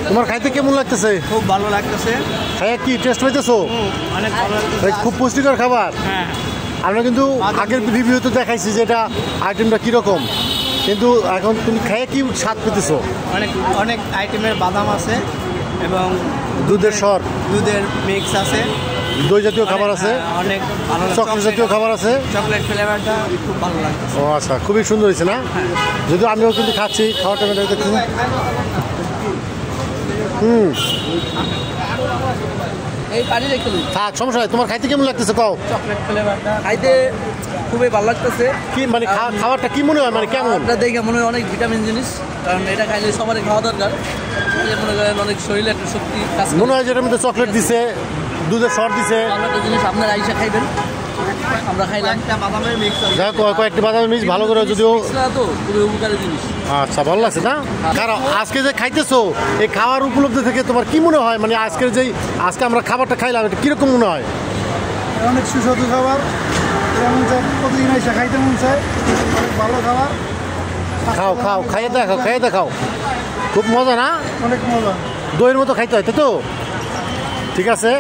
তোমার খাইতে কেমন লাগতেছে? খুব ভালো লাগতেছে। খাইয়া কি টেস্ট পাইতেছো? অনেক ভালো লাগতেছে। খুব পুষ্টিকর খাবার। হ্যাঁ, আমরা কিন্তু আগের রিভিউতে দেখাইছি যে এটা আইটেমটা কীরকম, কিন্তু এখন তুমি খাইয়ে কি স্বাদ পেতেছো? অনেক অনেক আইটেমের বাদাম আছে এবং দুধের সর, দুধের মিক্স আছে, দই জাতীয় খাবার আছে, অনেক ভালো চকলেট জাতীয় খাবার আছে। চকলেট ফ্লেভারটা খুব ভালো লাগছে। ও আচ্ছা, খুবই সুন্দর হয়েছে না? যদিও আমিও কিন্তু খাচ্ছি, খাওয়ার টাইমে দেখছি। এই পানি রেখে দিই, থাক, সমস্যা নাই। তোমার খাইতে কেমন লাগতেছে কও? চকলেট ফ্লেভারটা খাইতে খুবই ভালো লাগতেছে। কি মানে খাবারটা কি মনে হয়, মানে কেমন? এটা দেখে মনে হয় অনেক ভিটামিন জিনিস, কারণ এটা খাইলে সবারই খাওয়া দরকার। মনে করেন অনেক শরীরে একটা শক্তি কাজ করে। মনে হয় যেটার মধ্যে চকলেট দিছে, দুধের সর দিছে। ভালো একটা জিনিস আপনারা আইসা খাইবেন। আমরা খাইলাম একটা বাদামের মিক্স আছে, যাই কয়েকটি বাদামের মিক্স ভালো করে, যদিও তো খুবই উপকারী জিনিস। আচ্ছা, ভালো লাগছে না? কারণ আজকে যে খাইতেছো, এই খাওয়ার উপলব্ধি থেকে তোমার কি মনে হয়, মানে আজকে আমরা খাবারটা খাইলাম, এটা কিরকম মনে হয়? অনেক সুস্বাদু খাবার, মন চায় প্রতিদিন এসে খাইতে মন চায়। অনেক ভালো খাবার। খাও খাও, খাইয়ে দেখাও। খুব মজা না? অনেক মজা। দইয়ের মতো খাইতে হয়, তাই তো? ঠিক আছে।